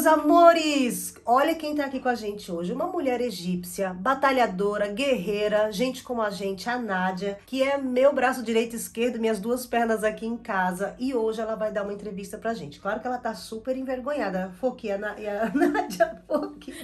meus amores! Olha quem tá aqui com a gente hoje. Uma mulher egípcia, batalhadora, guerreira, gente como a gente, a Nádia, que é meu braço direito e esquerdo, minhas duas pernas aqui em casa. E hoje ela vai dar uma entrevista pra gente. Claro que ela tá super envergonhada. Foque, e a Nádia, Foque.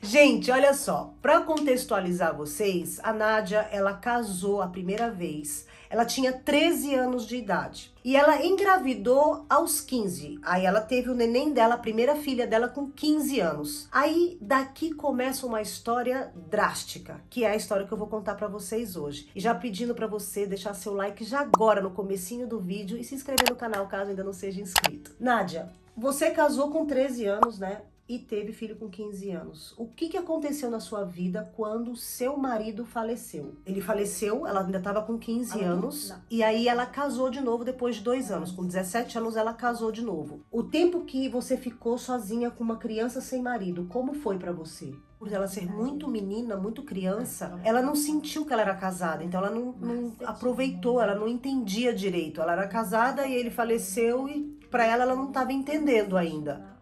Gente, olha só, para contextualizar vocês, a Nádia, ela casou a primeira vez, ela tinha 13 anos de idade e ela engravidou aos 15, aí ela teve o neném dela, a primeira filha dela com 15 anos. Aí daqui começa uma história drástica, que é a história que eu vou contar para vocês hoje. E já pedindo para você deixar seu like já agora no comecinho do vídeo e se inscrever no canal caso ainda não seja inscrito. Nádia, você casou com 13 anos, né? E teve filho com 15 anos. O que aconteceu na sua vida quando seu marido faleceu? Ele faleceu, ela ainda estava com 15 anos, e aí ela casou de novo depois de 2 anos. Com 17 anos ela casou de novo. O tempo que você ficou sozinha com uma criança sem marido, como foi pra você? Por ela ser muito menina, muito criança, ela não sentiu que ela era casada, então ela não aproveitou, ela não entendia direito. Ela era casada e ele faleceu e pra ela não estava entendendo ainda.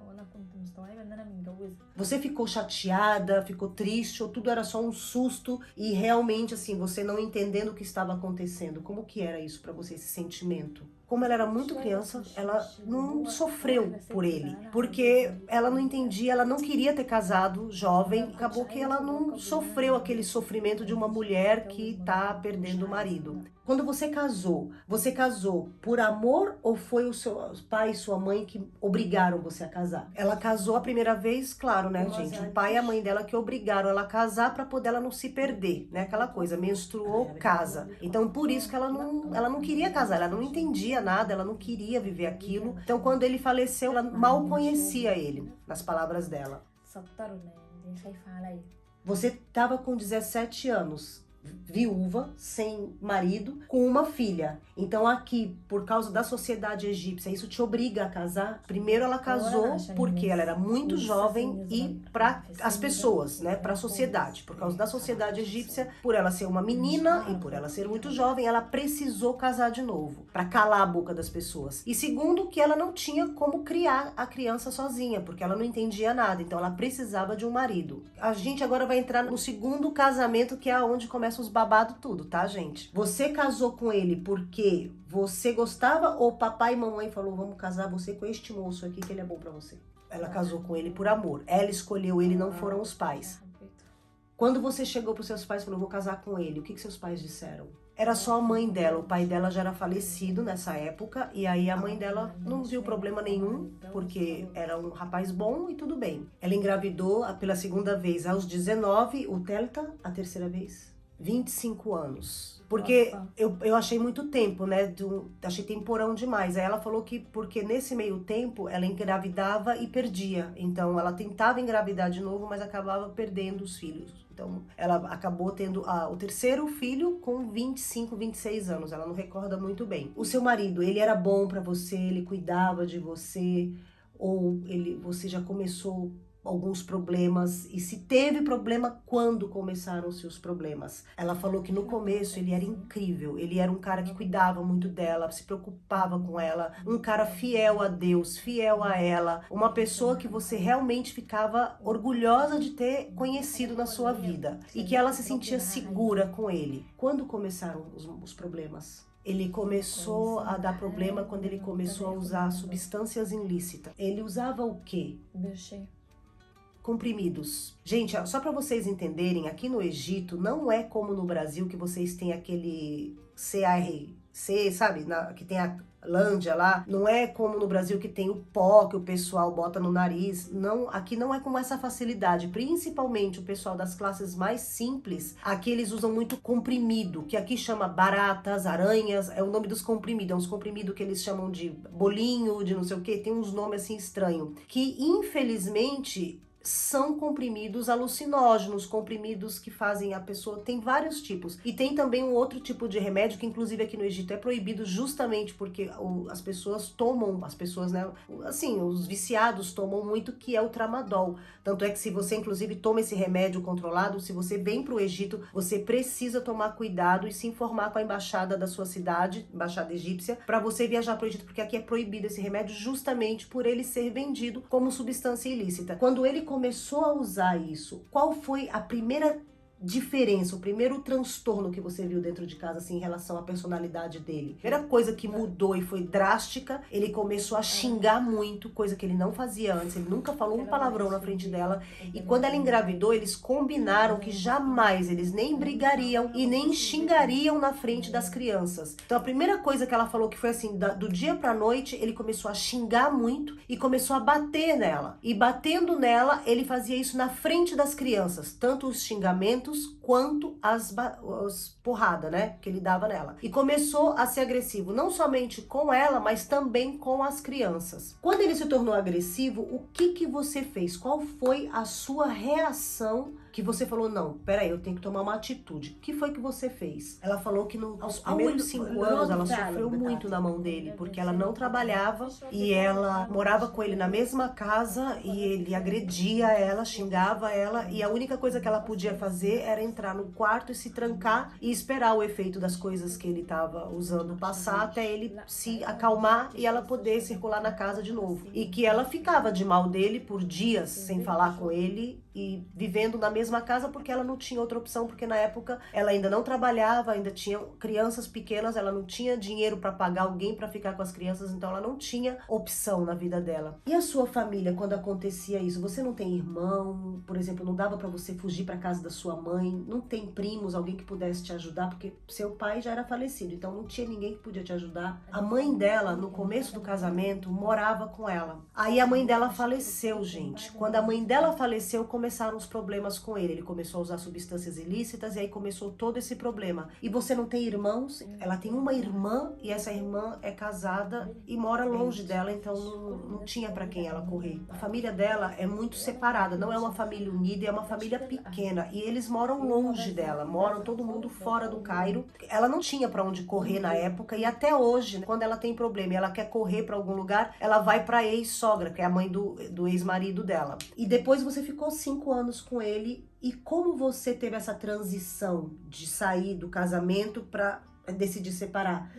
Você ficou chateada, ficou triste, ou tudo era só um susto e realmente assim, você não entendendo o que estava acontecendo? Como que era isso pra você, esse sentimento? Como ela era muito criança, ela não sofreu por ele, porque ela não entendia, ela não queria ter casado jovem, acabou que ela não sofreu aquele sofrimento de uma mulher que tá perdendo o marido. Quando você casou por amor ou foi o seu pai e sua mãe que obrigaram você a casar? Ela casou a primeira vez, claro, né, gente? O pai e a mãe dela que obrigaram ela a casar para poder ela não se perder, né? Aquela coisa, menstruou, casa. Então, por isso que ela não queria casar, ela não entendia nada, ela não queria viver aquilo. Então, quando ele faleceu, ela mal conhecia ele, nas palavras dela. Você estava com 17 anos. Viúva, sem marido, com uma filha. Então aqui, por causa da sociedade egípcia, isso te obriga a casar. Primeiro ela casou porque ela era muito jovem e para as pessoas, né, para a sociedade. Por causa da sociedade egípcia, por ela ser uma menina e por ela ser muito jovem, ela precisou casar de novo, para calar a boca das pessoas. E segundo, que ela não tinha como criar a criança sozinha, porque ela não entendia nada, então ela precisava de um marido. A gente agora vai entrar no segundo casamento, que é onde começa os babados tudo, tá, gente? Você casou com ele porque você gostava ou papai e mamãe falou, vamos casar você com este moço aqui que ele é bom pra você? Ela casou com ele por amor. Ela escolheu ele, não foram os pais. Quando você chegou pros seus pais e falou, vou casar com ele, o que seus pais disseram? Era só a mãe dela, o pai dela já era falecido nessa época, e aí a mãe dela não viu problema nenhum, porque era um rapaz bom e tudo bem. Ela engravidou pela segunda vez aos 19, o Telta, a terceira vez. 25 anos. Porque eu achei muito tempo, né? Achei temporão demais. Aí ela falou que porque nesse meio tempo ela engravidava e perdia. Então ela tentava engravidar de novo, mas acabava perdendo os filhos. Então ela acabou tendo o terceiro filho com 25, 26 anos. Ela não recorda muito bem. O seu marido, ele era bom pra você? Ele cuidava de você? Ou você já começou alguns problemas, e se teve problema, quando começaram os seus problemas? Ela falou que no começo ele era incrível, ele era um cara que cuidava muito dela, se preocupava com ela, um cara fiel a Deus, fiel a ela, uma pessoa que você realmente ficava orgulhosa de ter conhecido na sua vida, e que ela se sentia segura com ele. Quando começaram os problemas? Ele começou a dar problema quando ele começou a usar substâncias ilícitas. Ele usava o quê? Comprimidos. Gente, só para vocês entenderem, aqui no Egito não é como no Brasil que vocês têm aquele CRC, sabe? Que tem a Lândia lá. Não é como no Brasil que tem o pó que o pessoal bota no nariz. Não, aqui não é com essa facilidade. Principalmente o pessoal das classes mais simples, aqui eles usam muito comprimido, que aqui chama baratas, aranhas, é o nome dos comprimidos. É uns comprimidos que eles chamam de bolinho, de não sei o que, tem uns nomes assim estranhos. Que infelizmente são comprimidos alucinógenos, comprimidos que fazem a pessoa, tem vários tipos. E tem também um outro tipo de remédio que inclusive aqui no Egito é proibido justamente porque as pessoas tomam, né, assim, os viciados tomam muito, que é o tramadol. Tanto é que se você inclusive toma esse remédio controlado, se você vem para o Egito, você precisa tomar cuidado e se informar com a embaixada da sua cidade, embaixada egípcia, para você viajar para o Egito, porque aqui é proibido esse remédio justamente por ele ser vendido como substância ilícita. Quando ele começou a usar isso, qual foi a primeira diferença, o primeiro transtorno que você viu dentro de casa, assim, em relação à personalidade dele? A primeira coisa que mudou e foi drástica, ele começou a xingar muito, coisa que ele não fazia antes, ele nunca falou um palavrão na frente dela, e quando ela engravidou, eles combinaram que jamais eles nem brigariam e nem xingariam na frente das crianças. Então a primeira coisa que ela falou que foi assim, do dia pra noite, ele começou a xingar muito e começou a bater nela. E batendo nela, ele fazia isso na frente das crianças, tanto os xingamentos quanto as porradas, né, que ele dava nela. E começou a ser agressivo, não somente com ela, mas também com as crianças. Quando ele se tornou agressivo, o que você fez? Qual foi a sua reação? Que você falou, não, peraí, eu tenho que tomar uma atitude. O que foi que você fez? Ela falou que nos primeiros 5 anos ela sofreu muito na mão dele, porque ela não trabalhava e ela morava com ele na mesma casa e ele agredia ela, xingava ela, e a única coisa que ela podia fazer era entrar no quarto e se trancar e esperar o efeito das coisas que ele estava usando passar até ele se acalmar e ela poder circular na casa de novo. E que ela ficava de mal dele por dias sem falar com ele e vivendo na mesma casa porque ela não tinha outra opção, porque na época ela ainda não trabalhava, ainda tinha crianças pequenas, ela não tinha dinheiro para pagar alguém para ficar com as crianças, então ela não tinha opção na vida dela. E a sua família, quando acontecia isso? Você não tem irmão, por exemplo, não dava para você fugir para casa da sua mãe, não tem primos, alguém que pudesse te ajudar, porque seu pai já era falecido, então não tinha ninguém que podia te ajudar. A mãe dela, no começo do casamento, morava com ela. Aí a mãe dela faleceu, gente. Quando a mãe dela faleceu, começaram os problemas com ele. Ele começou a usar substâncias ilícitas e aí começou todo esse problema. E você não tem irmãos? Ela tem uma irmã e essa irmã é casada e mora longe dela, então não tinha para quem ela correr. A família dela é muito separada, não é uma família unida, é uma família pequena e eles moram longe dela, moram todo mundo fora do Cairo. Ela não tinha para onde correr na época e até hoje, quando ela tem problema e ela quer correr para algum lugar, ela vai para a ex-sogra, que é a mãe do ex-marido dela. E depois você ficou 5 anos com ele. E como você teve essa transição de sair do casamento para decidir separar?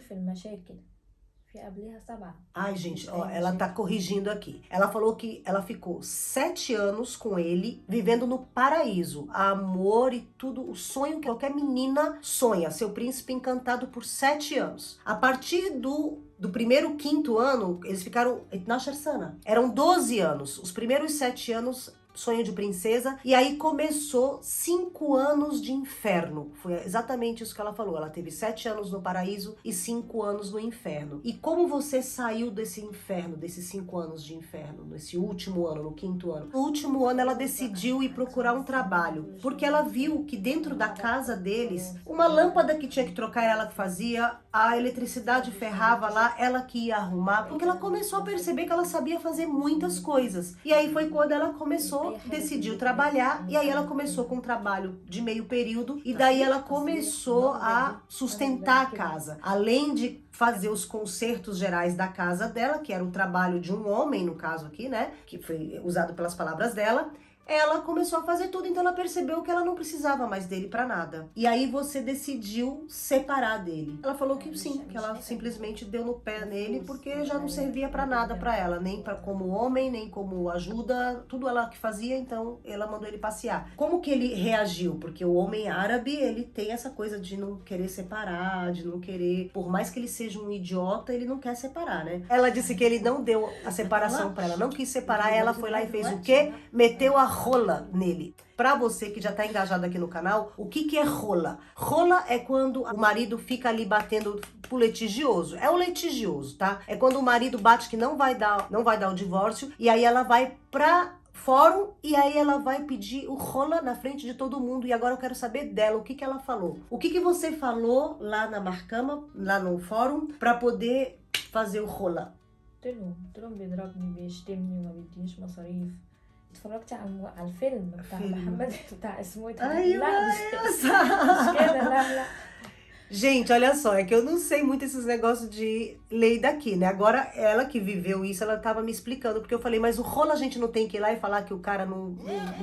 Ai, gente, ó, ela tá corrigindo aqui. Ela falou que ela ficou 7 anos com ele, vivendo no paraíso. Amor e tudo, o sonho que qualquer menina sonha, seu príncipe encantado por 7 anos. A partir do primeiro 5º ano, eles ficaram na Shersana. Eram 12 anos. Os primeiros 7 anos, sonho de princesa, e aí começou 5 anos de inferno. Foi exatamente isso que ela falou. Ela teve 7 anos no paraíso e 5 anos no inferno. E como você saiu desse inferno, desses 5 anos de inferno, nesse último ano, no 5º ano? No último ano ela decidiu ir procurar um trabalho, porque ela viu que dentro da casa deles, uma lâmpada que tinha que trocar era ela que fazia, a eletricidade ferrava lá, ela que ia arrumar, porque ela começou a perceber que ela sabia fazer muitas coisas. E aí foi quando ela decidiu trabalhar, e aí ela começou com um trabalho de meio período, e daí ela começou a sustentar a casa. Além de fazer os concertos gerais da casa dela, que era o trabalho de um homem, no caso aqui, né, que foi usado pelas palavras dela, ela começou a fazer tudo, então ela percebeu que ela não precisava mais dele pra nada. E aí você decidiu separar dele. Ela falou que sim, que ela simplesmente deu no pé nele porque já não servia pra nada pra ela, nem pra como homem, nem como ajuda, tudo ela que fazia, então ela mandou ele passear. Como que ele reagiu? Porque o homem árabe, ele tem essa coisa de não querer separar, de não querer, por mais que ele seja um idiota, ele não quer separar, né? Ela disse que ele não deu a separação pra ela, não quis separar, ela foi lá e fez o quê? Meteu a rola nele. Pra você que já tá engajado aqui no canal, o que é rola? Rola é quando o marido fica ali batendo pro litigioso. É o litigioso, tá? É quando o marido bate que não vai dar o divórcio, e aí ela vai pra fórum e aí ela vai pedir o rola na frente de todo mundo. E agora eu quero saber dela, o que ela falou. O que você falou lá na Marcama, lá no fórum, pra poder fazer o rola? اتفرجتي على الفيلم بتاع فيلم. محمد بتاع اسمه ايه ده؟ Ai, لا مش Maísa! كده، لا لا. Gente, olha só, é que eu não sei muito esses negócios de lei daqui, né? Agora, ela que viveu isso, ela tava me explicando, porque eu falei, mas o rola a gente não tem que ir lá e falar que o cara não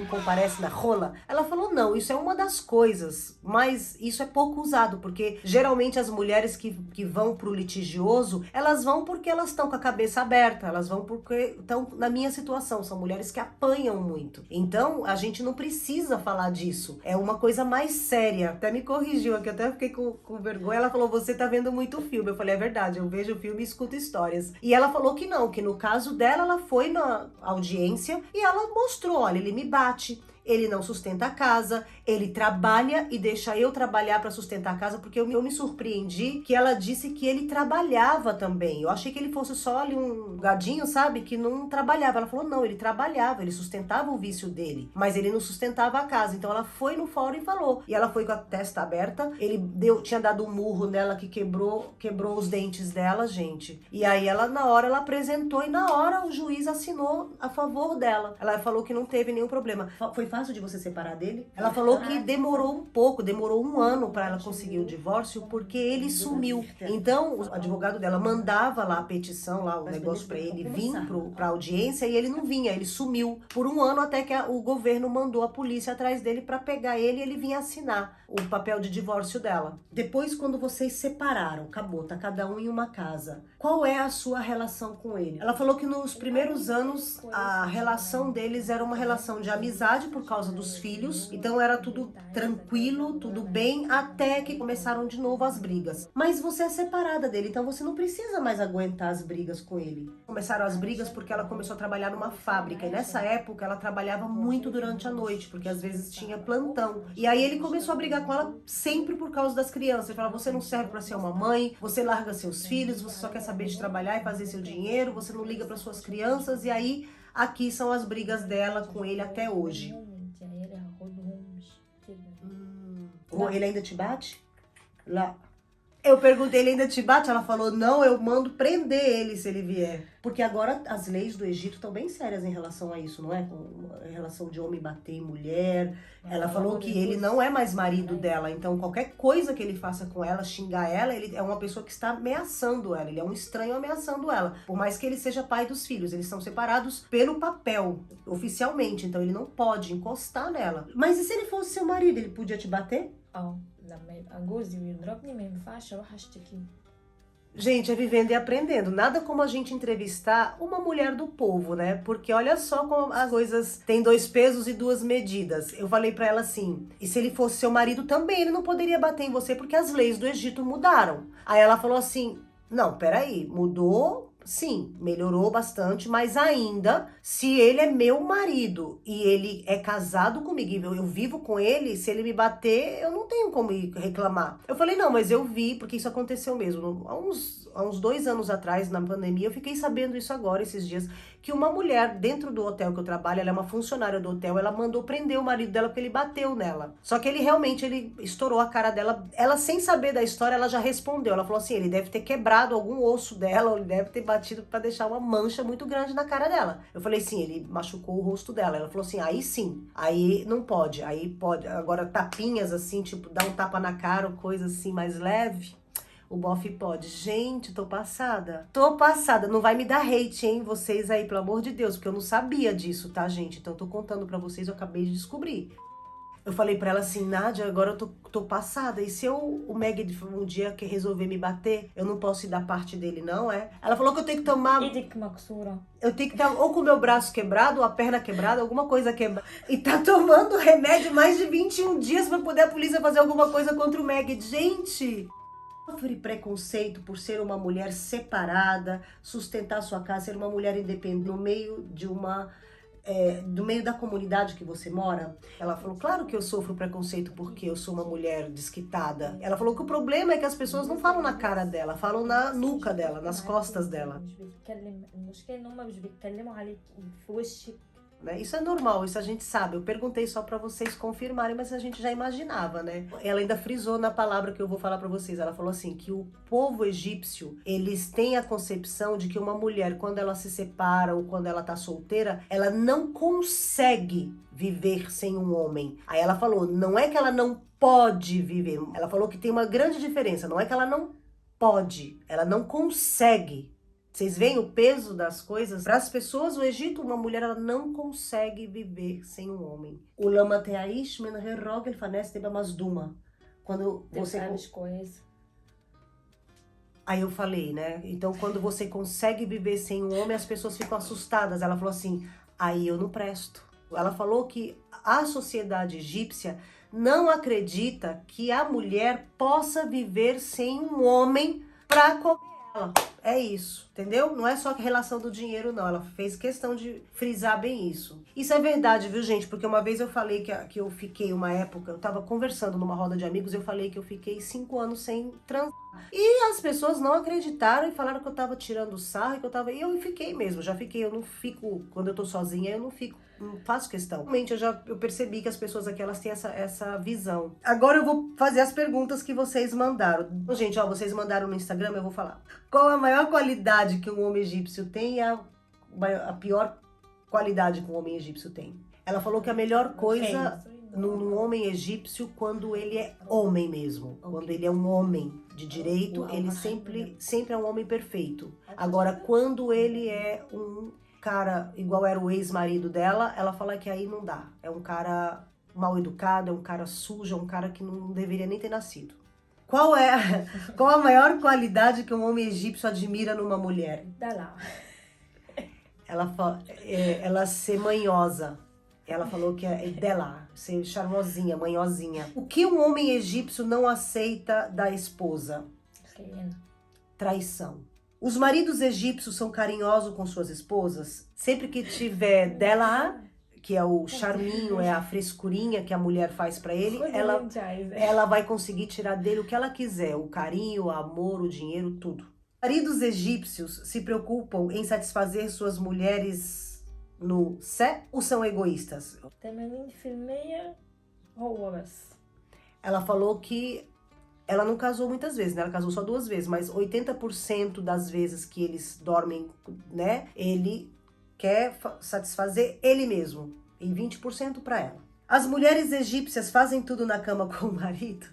comparece na rola? Ela falou, não, isso é uma das coisas, mas isso é pouco usado, porque geralmente as mulheres que vão pro litigioso, elas vão porque elas estão com a cabeça aberta, elas vão porque estão na minha situação, são mulheres que apanham muito. Então, a gente não precisa falar disso, é uma coisa mais séria. Até me corrigiu aqui, até fiquei com vergonha. Ela falou, você tá vendo muito filme. Eu falei, é verdade, eu vejo filme e escuto histórias. E ela falou que não, que no caso dela, ela foi na audiência e ela mostrou, olha, ele me bate, ele não sustenta a casa, ele trabalha e deixa eu trabalhar para sustentar a casa, porque eu me surpreendi que ela disse que ele trabalhava também. Eu achei que ele fosse só ali um gadinho, sabe, que não trabalhava. Ela falou, não, ele trabalhava, ele sustentava o vício dele, mas ele não sustentava a casa. Então ela foi no fórum e falou. E ela foi com a testa aberta, ele tinha dado um murro nela que quebrou os dentes dela, gente. E aí ela, na hora, ela apresentou e na hora o juiz assinou a favor dela. Ela falou que não teve nenhum problema. Foi fácil de você separar dele? Ela falou que demorou um pouco, demorou 1 ano para ela conseguir o divórcio, porque ele sumiu. Então, o advogado dela mandava lá a petição, lá o negócio para ele vir pra audiência e ele não vinha, ele sumiu por 1 ano até que o governo mandou a polícia atrás dele para pegar ele e ele vinha assinar o papel de divórcio dela. Depois, quando vocês separaram, acabou, tá cada um em uma casa, qual é a sua relação com ele? Ela falou que nos primeiros anos a relação deles era uma relação de amizade por causa dos filhos, então era tudo tranquilo, tudo bem, até que começaram de novo as brigas. Mas você é separada dele, então você não precisa mais aguentar as brigas com ele. Começaram as brigas porque ela começou a trabalhar numa fábrica, e nessa época ela trabalhava muito durante a noite, porque às vezes tinha plantão. E aí ele começou a brigar com ela sempre por causa das crianças. Ele falava, você não serve para ser uma mãe, você larga seus filhos, você só quer saber de trabalhar e fazer seu dinheiro, você não liga para suas crianças, e aí aqui são as brigas dela com ele até hoje. Ele ainda te bate? Lá. Eu perguntei, ele ainda te bate? Ela falou, não, eu mando prender ele se ele vier. Porque agora as leis do Egito estão bem sérias em relação a isso, não é? Em relação de homem bater em mulher. Ela falou que ele não é mais marido dela, então qualquer coisa que ele faça com ela, xingar ela, ele é uma pessoa que está ameaçando ela, ele é um estranho ameaçando ela. Por mais que ele seja pai dos filhos, eles são separados pelo papel, oficialmente, então ele não pode encostar nela. Mas e se ele fosse seu marido, ele podia te bater? لما يبقى جوزي ويضربني ما ينفعش اروح اشتكيه. Gente, é vivendo e aprendendo. Nada como a gente entrevistar uma mulher do povo, né? Porque olha só como as coisas têm 2 pesos e 2 medidas. Eu falei pra ela assim, e se ele fosse seu marido também, ele não poderia bater em você porque as leis do Egito mudaram. Aí ela falou assim, não, peraí, mudou... Sim, melhorou bastante, mas ainda, se ele é meu marido e ele é casado comigo, eu vivo com ele, se ele me bater, eu não tenho como ir reclamar. Eu falei, não, mas eu vi, porque isso aconteceu mesmo. Há uns 2 anos atrás, na pandemia, eu fiquei sabendo isso agora, esses dias, que uma mulher dentro do hotel que eu trabalho, ela é uma funcionária do hotel, ela mandou prender o marido dela porque ele bateu nela. Só que ele realmente, ele estourou a cara dela. Ela, sem saber da história, ela já respondeu. Ela falou assim, ele deve ter quebrado algum osso dela, ou ele deve ter batido pra deixar uma mancha muito grande na cara dela. Eu falei, sim, ele machucou o rosto dela. Ela falou assim, aí sim, aí não pode, aí pode. Agora tapinhas assim, tipo, dar um tapa na cara ou coisa assim mais leve, o bofe pode. Gente, tô passada. Tô passada. Não vai me dar hate, hein? Vocês aí, pelo amor de Deus, porque eu não sabia disso, tá, gente? Então eu tô contando pra vocês, eu acabei de descobrir. Eu falei pra ela assim, Nádia, agora eu tô passada. E se o Meg um dia que resolver me bater, eu não posso ir da parte dele, não, é? Ela falou que eu tenho que tomar... Eu tenho que estar ou com o meu braço quebrado, ou a perna quebrada, alguma coisa quebrada. E tá tomando remédio mais de 21 dias pra poder a polícia fazer alguma coisa contra o Meg. Gente... Sofre preconceito por ser uma mulher separada, sustentar sua casa, ser uma mulher independente no meio de do meio da comunidade que você mora? Ela falou, claro que eu sofro preconceito porque eu sou uma mulher desquitada. Ela falou que o problema é que as pessoas não falam na cara dela, falam na nuca dela, nas costas dela. né? Isso é normal, isso a gente sabe. Eu perguntei só pra vocês confirmarem, mas a gente já imaginava, né? Ela ainda frisou na palavra que eu vou falar pra vocês. Ela falou assim, que o povo egípcio, eles têm a concepção de que uma mulher, quando ela se separa ou quando ela tá solteira, ela não consegue viver sem um homem. Aí ela falou, não é que ela não pode viver. Ela falou que tem uma grande diferença. Não é que ela não pode, ela não consegue. Vocês veem o peso das coisas? Para as pessoas, o Egito, uma mulher, ela não consegue viver sem um homem. O lama teaish men herog el fanes teba masduma. Quando você... Aí eu falei, né? Então, quando você consegue viver sem um homem, as pessoas ficam assustadas. Ela falou assim, aí eu não presto. Ela falou que a sociedade egípcia não acredita que a mulher possa viver sem um homem para comer ela. É isso, entendeu? Não é só que relação do dinheiro, não. Ela fez questão de frisar bem isso. Isso é verdade, viu, gente? Porque uma vez eu falei que eu fiquei uma época, eu tava conversando numa roda de amigos, eu falei que eu fiquei 5 anos sem transar. E as pessoas não acreditaram e falaram que eu tava tirando sarro, que eu tava... E eu fiquei mesmo, já fiquei. Eu não fico... Quando eu tô sozinha, eu não fico... Não faço questão. Realmente, eu percebi que as pessoas aqui, elas têm essa visão. Agora eu vou fazer as perguntas que vocês mandaram. Gente, ó, vocês mandaram no Instagram, eu vou falar. Qual a maior qualidade que um homem egípcio tem e a pior qualidade que um homem egípcio tem? Ela falou que a melhor coisa num homem egípcio, quando ele é homem mesmo. Quando ele é um homem de direito, ele sempre é um homem perfeito. Agora, quando ele é um cara igual era o ex-marido dela, ela fala que aí não dá. É um cara mal educado, é um cara sujo, é um cara que não deveria nem ter nascido. Qual a maior qualidade que um homem egípcio admira numa mulher? Ela ser manhosa. Ela falou que é dela, ser charmosinha, manhosinha. O que um homem egípcio não aceita da esposa? Traição. Os maridos egípcios são carinhosos com suas esposas? Sempre que tiver dela, que é o charminho, é a frescurinha que a mulher faz pra ele, ela vai conseguir tirar dele o que ela quiser. O carinho, o amor, o dinheiro, tudo. Maridos egípcios se preocupam em satisfazer suas mulheres no sé ou são egoístas? Ela falou que ela não casou muitas vezes, né? Ela casou só 2 vezes, mas 80% das vezes que eles dormem, né? Ele quer satisfazer ele mesmo e 20% para ela. As mulheres egípcias fazem tudo na cama com o marido?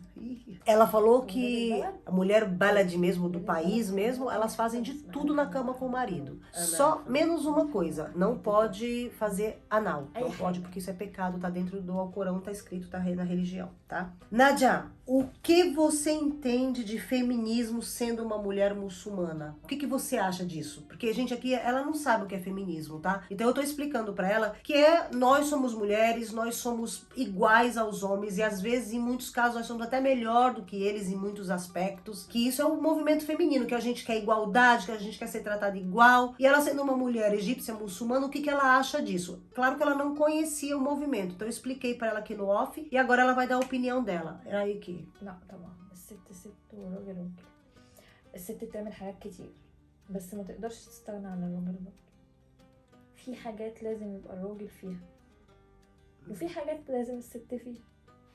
Ela falou que a mulher balad mesmo, do país mesmo, elas fazem de tudo na cama com o marido. Só menos uma coisa, não pode fazer anal. Não pode porque isso é pecado, tá dentro do Alcorão, tá escrito, tá na religião, tá? Nadia, o que você entende de feminismo sendo uma mulher muçulmana? O que você acha disso? Porque a gente aqui, ela não sabe o que é feminismo, tá? Então eu tô explicando pra ela que nós somos mulheres, nós somos iguais aos homens e às vezes, em muitos casos, nós somos até melhor do que eles em muitos aspectos, que isso é um movimento feminino, que a gente quer igualdade, que a gente quer ser tratada igual. E ela sendo uma mulher egípcia muçulmana, o que ela acha disso? Claro que ela não conhecia o movimento, então eu expliquei pra ela aqui no off e agora ela vai dar a opinião dela. É aí que... لا طبعا الست ست والراجل راجل. الست بتعمل حاجات كتير بس ما تقدرش تستغنى عن الراجل برضه. في حاجات لازم يبقى الراجل فيها وفي حاجات لازم الست فيها.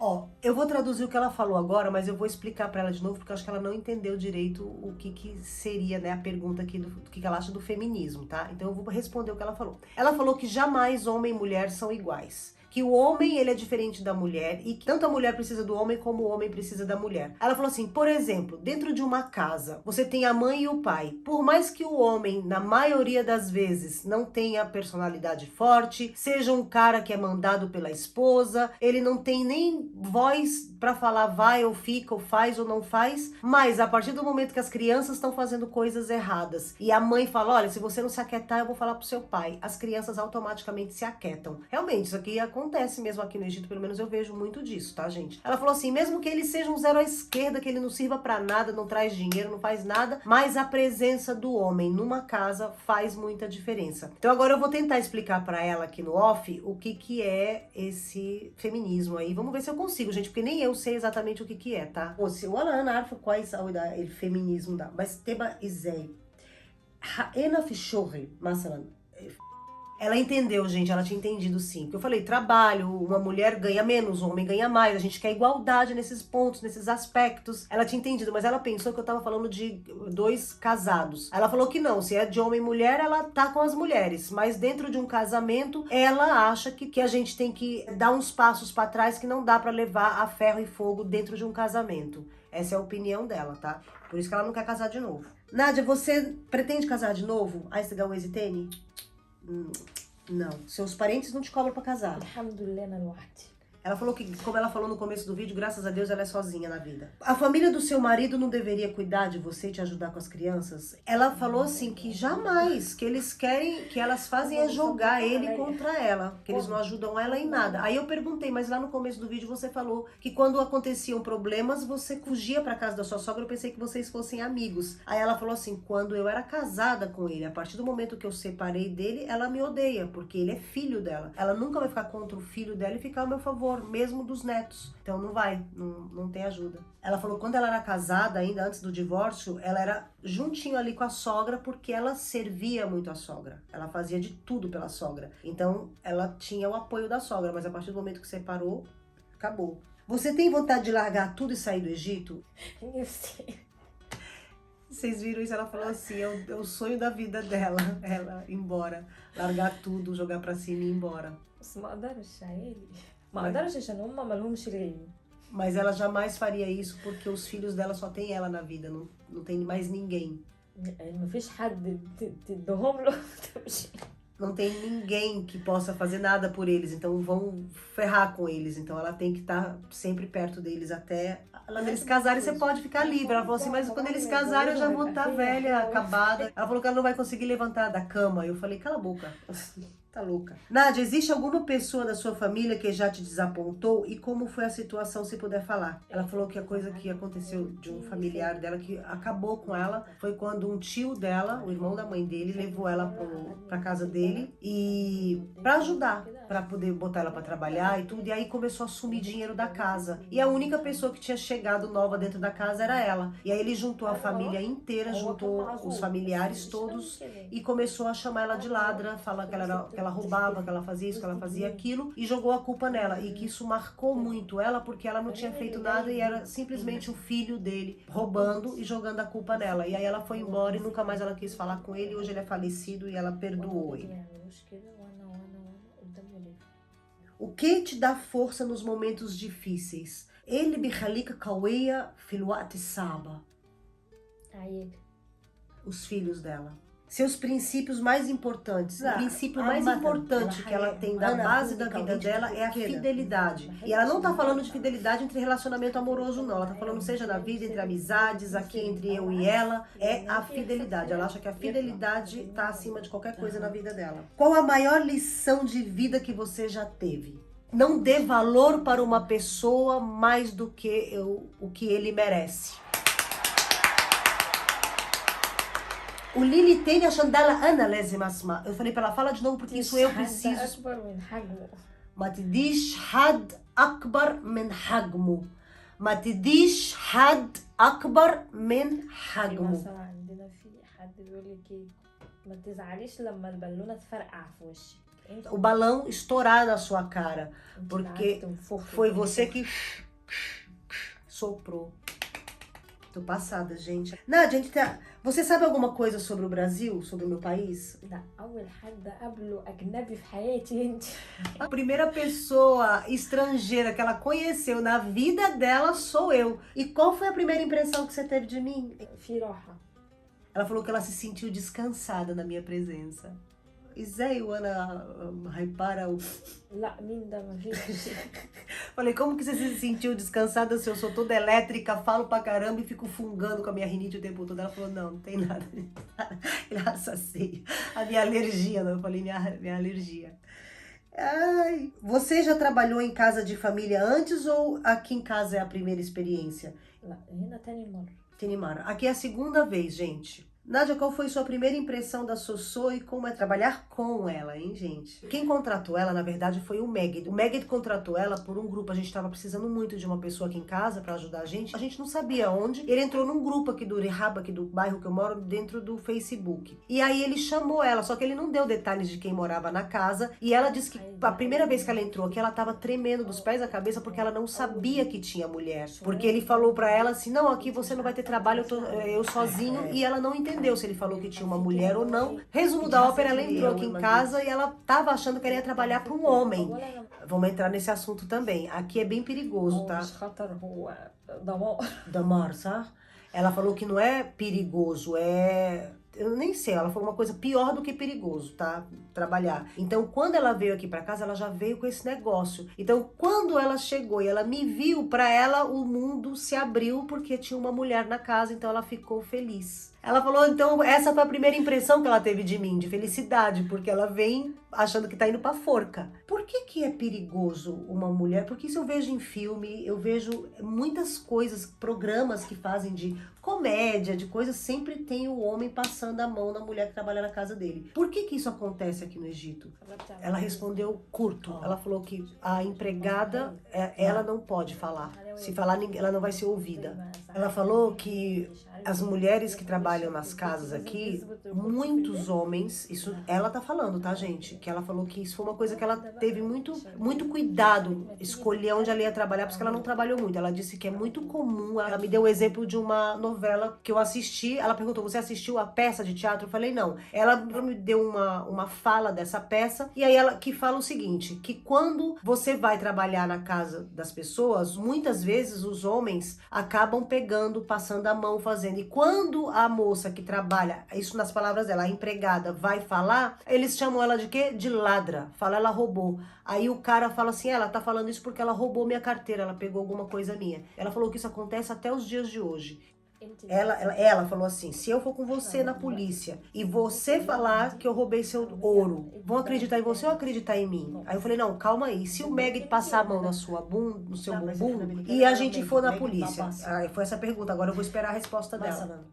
Ó, eu vou traduzir o que ela falou agora, mas eu vou explicar pra ela de novo, porque eu acho que ela não entendeu direito o que seria, né, a pergunta aqui do que ela acha do feminismo, tá? Então eu vou responder o que ela falou. Ela falou que jamais homem e mulher são iguais. Que o homem, ele é diferente da mulher e que tanto a mulher precisa do homem como o homem precisa da mulher. Ela falou assim, por exemplo, dentro de uma casa, você tem a mãe e o pai. Por mais que o homem, na maioria das vezes, não tenha personalidade forte, seja um cara que é mandado pela esposa, ele não tem nem voz pra falar vai ou fica ou faz ou não faz, mas a partir do momento que as crianças estão fazendo coisas erradas e a mãe fala, olha, se você não se aquietar, eu vou falar pro seu pai, as crianças automaticamente se aquietam. Realmente, isso aqui acontece mesmo aqui no Egito, pelo menos eu vejo muito disso, tá, gente? Ela falou assim, mesmo que ele seja um zero à esquerda, que ele não sirva pra nada, não traz dinheiro, não faz nada, mas a presença do homem numa casa faz muita diferença. Então agora eu vou tentar explicar pra ela aqui no off o que é esse feminismo aí. Vamos ver se eu consigo, gente, porque nem eu sei exatamente o que é, tá? Se o Alan arfa quais o feminismo da, mas teba izei. Haena fishore, masalan. Ela entendeu, gente, ela tinha entendido sim. Porque eu falei, trabalho, uma mulher ganha menos, um homem ganha mais, a gente quer igualdade nesses pontos, nesses aspectos. Ela tinha entendido, mas ela pensou que eu tava falando de 2 casados. Ela falou que não, se é de homem e mulher, ela tá com as mulheres. Mas dentro de um casamento, ela acha que a gente tem que dar uns passos pra trás que não dá pra levar a ferro e fogo dentro de um casamento. Essa é a opinião dela, tá? Por isso que ela não quer casar de novo. Nádia, você pretende casar de novo? Aí você ganhou hesitene? Não. Seus parentes não te cobram pra casar. Alhamdulillah, أنا لوحدي. Ela falou que, como ela falou no começo do vídeo, graças a Deus ela é sozinha na vida. A família do seu marido não deveria cuidar de você e te ajudar com as crianças? Ela falou assim que jamais, que eles querem, que elas fazem é jogar ele contra ela, que eles não ajudam ela em nada. Aí eu perguntei, mas lá no começo do vídeo você falou que quando aconteciam problemas, você fugia pra casa da sua sogra, eu pensei que vocês fossem amigos. Aí ela falou assim, quando eu era casada com ele, a partir do momento que eu separei dele, ela me odeia, porque ele é filho dela. Ela nunca vai ficar contra o filho dela e ficar ao meu favor, mesmo dos netos. Então não vai, não tem ajuda. Ela falou que quando ela era casada, ainda antes do divórcio, ela era juntinho ali com a sogra, porque ela servia muito a sogra. Ela fazia de tudo pela sogra. Então ela tinha o apoio da sogra, mas a partir do momento que separou, acabou. Você tem vontade de largar tudo e sair do Egito? Eu sei. Vocês viram isso? Ela falou assim, é o sonho da vida dela, ela ir embora. Largar tudo, jogar pra cima e ir embora. بس ما اقدرش عيالي ما اقدرش عشان هم مالهمش غيري. Mas ela jamais faria isso porque os filhos dela só tem ela na vida, não tem mais ninguém. مفيش حد تديهم له تمشي. Não tem ninguém que possa fazer nada por eles, então vão ferrar com eles. Então ela tem que estar sempre perto deles até eles casarem, você pode ficar livre. Ela falou assim, mas quando eles casarem eu já vou estar velha, acabada. Ela falou que ela não vai conseguir levantar da cama. Eu falei, cala a boca. Tá louca. Nádia, existe alguma pessoa da sua família que já te desapontou? E como foi a situação, se puder falar? Ela falou que a coisa que aconteceu de um familiar dela, que acabou com ela, foi quando um tio dela, o irmão da mãe dele, levou ela pra casa dele e pra ajudar, pra poder botar ela pra trabalhar e tudo. E aí começou a sumir dinheiro da casa. E a única pessoa que tinha chegado nova dentro da casa era ela. E aí ele juntou a família inteira, juntou os familiares todos e começou a chamar ela de ladra, falar que ela roubava, que ela fazia isso, que ela fazia aquilo, e jogou a culpa nela. E que isso marcou muito ela, porque ela não tinha feito nada e era simplesmente o filho dele roubando e jogando a culpa nela. E aí ela foi embora e nunca mais ela quis falar com ele. Hoje ele é falecido e ela perdoou ele. O que te dá força nos momentos difíceis? Ele بيخليك قوية في الوقت الصعب. Os filhos dela. Seus princípios mais importantes. O princípio mais importante que ela tem da base da vida dela é a fidelidade. E ela não tá falando de fidelidade entre relacionamento amoroso, não. Ela tá falando seja na vida, entre amizades, aqui entre eu e ela. É a fidelidade. Ela acha que a fidelidade tá acima de qualquer coisa na vida dela. Qual a maior lição de vida que você já teve? Não dê valor para uma pessoa mais do que o que ele merece. O Lili tem a Chandala Ana لازم أسمع. Eu falei para ela, fala de novo porque isso eu preciso. ما تديش حد أكبر من حجمه. ما تديش حد أكبر من حجمه. مثلا عندنا في حد بيقول لك ايه ما تزعليش لما البالونه تفرقع في وشك. O balão estourar na sua cara, porque foi você que soprou. Tô passada, gente. Nádia, você sabe alguma coisa sobre o Brasil, sobre o meu país? A primeira pessoa estrangeira que ela conheceu na vida dela sou eu. E qual foi a primeira impressão que você teve de mim? Ela falou que ela se sentiu descansada na minha presença. ازاي وانا هيبارة لا مين ده مفيش. Falei, como que você se sentiu descansada se eu sou toda elétrica, falo pra caramba e fico fungando com a minha rinite o tempo todo? Ela falou, não tem nada. Graças a Deus. A minha alergia, não. Eu falei, minha alergia. Ai, você já trabalhou em casa de família antes ou aqui em casa é a primeira experiência? لا هنا تاني مرة. Aqui é a segunda vez, gente. Nádia, qual foi sua primeira impressão da Sossô e como é trabalhar com ela, hein, gente? Quem contratou ela, na verdade, foi o Megid. O Megid contratou ela por um grupo. A gente tava precisando muito de uma pessoa aqui em casa pra ajudar a gente. A gente não sabia onde. Ele entrou num grupo aqui do Rehab, aqui do bairro que eu moro, dentro do Facebook. E aí ele chamou ela, só que ele não deu detalhes de quem morava na casa. E ela disse que a primeira vez que ela entrou aqui, ela tava tremendo dos pés à cabeça porque ela não sabia que tinha mulher. Porque ele falou pra ela assim, não, aqui você não vai ter trabalho, eu sozinho. E ela não entendeu se ele falou que tinha uma mulher ou não. Resumo da ópera, ela entrou aqui em casa e ela tava achando que ela ia trabalhar para um homem. Vamos entrar nesse assunto também. Aqui é bem perigoso, tá? Damar, sabe? Ela falou que não é perigoso, eu nem sei, ela falou uma coisa pior do que perigoso, tá? Trabalhar. Então, quando ela veio aqui pra casa, ela já veio com esse negócio. Então, quando ela chegou e ela me viu, pra ela o mundo se abriu porque tinha uma mulher na casa, então ela ficou feliz. Ela falou, então, essa foi a primeira impressão que ela teve de mim, de felicidade, porque ela vem achando que tá indo pra forca. Por que é perigoso uma mulher? Porque isso eu vejo em filme, eu vejo muitas coisas, programas que fazem de comédia, de coisas, sempre tem o homem passando a mão na mulher que trabalha na casa dele. Por que isso acontece aqui no Egito? Ela respondeu curto. Ela falou que a empregada, ela não pode falar. Se falar, ela não vai ser ouvida. Ela falou que as mulheres que trabalham nas casas aqui, muitos homens, isso ela tá falando, tá, gente? Que ela falou que isso foi uma coisa que ela teve muito cuidado, escolher onde ela ia trabalhar, porque ela não trabalhou muito. Ela disse que é muito comum, ela me deu o exemplo de uma novela que eu assisti, ela perguntou, você assistiu a peça de teatro? Eu falei, não. Ela me deu uma fala dessa peça, e aí ela que fala o seguinte, que quando você vai trabalhar na casa das pessoas, muitas vezes os homens acabam pegando, passando a mão, fazendo, e quando a moça que trabalha, isso nas palavras dela, a empregada vai falar, eles chamam ela de quê? De ladra. Fala, ela roubou. Aí o cara fala assim, ela tá falando isso porque ela roubou minha carteira, ela pegou alguma coisa minha. Ela falou que isso acontece até os dias de hoje. Ela falou assim, se eu for com você na polícia e você falar que eu roubei seu ouro, vão acreditar em você ou acreditar em mim? Aí eu falei, não, calma aí, se o Meg passar a mão na sua bunda, no seu bumbum, e a gente for na polícia? Aí foi essa pergunta, agora eu vou esperar a resposta dela.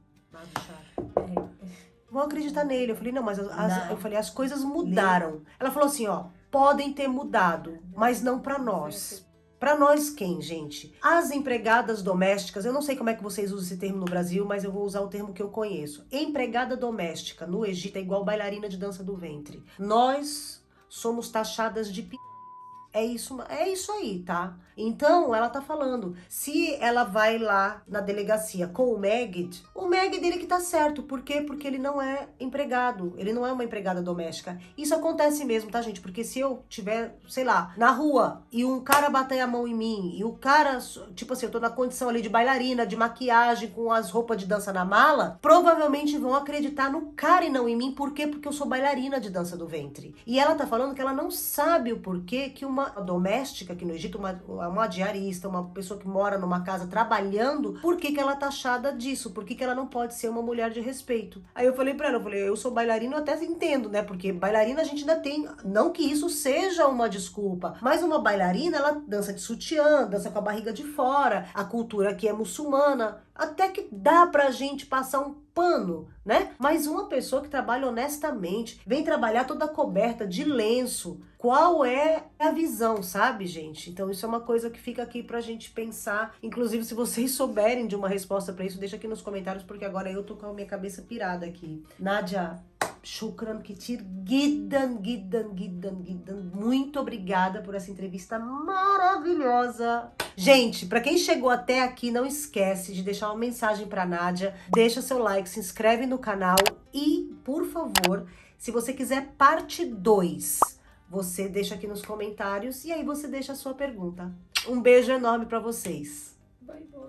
Vão acreditar nele. Eu falei, não, mas as coisas mudaram. Ela falou assim, ó, podem ter mudado, mas não pra nós. Pra nós quem, gente? As empregadas domésticas, eu não sei como é que vocês usam esse termo no Brasil, mas eu vou usar o termo que eu conheço. Empregada doméstica no Egito é igual bailarina de dança do ventre. Nós somos taxadas de é isso aí, tá? Então, ela tá falando, se ela vai lá na delegacia com o Megid ele que tá certo. Por quê? Porque ele não é empregado, ele não é uma empregada doméstica. Isso acontece mesmo, tá, gente? Porque se eu tiver, sei lá, na rua e um cara bater a mão em mim e o cara, tipo assim, eu tô na condição ali de bailarina, de maquiagem, com as roupas de dança na mala, provavelmente vão acreditar no cara e não em mim. Por quê? Porque eu sou bailarina de dança do ventre. E ela tá falando que ela não sabe o porquê que uma doméstica aqui no Egito, uma diarista, uma pessoa que mora numa casa trabalhando, por que ela é taxada disso? Por que ela não pode ser uma mulher de respeito? Aí eu falei pra ela, eu sou bailarina, eu até entendo, né? Porque bailarina a gente ainda tem, não que isso seja uma desculpa, mas uma bailarina, ela dança de sutiã, dança com a barriga de fora, a cultura aqui é muçulmana, até que dá pra gente passar um pano, né? Mas uma pessoa que trabalha honestamente, vem trabalhar toda coberta de lenço, qual é a visão, sabe, gente? Então isso é uma coisa que fica aqui pra gente pensar. Inclusive, se vocês souberem de uma resposta pra isso, deixa aqui nos comentários, porque agora eu tô com a minha cabeça pirada aqui. Nádia, shukran kitir, gidan. Muito obrigada por essa entrevista maravilhosa. Gente, pra quem chegou até aqui, não esquece de deixar uma mensagem pra Nádia, deixa seu like, se inscreve no canal e, por favor, se você quiser parte 2, você deixa aqui nos comentários e aí você deixa a sua pergunta. Um beijo enorme pra vocês. Bye, bye.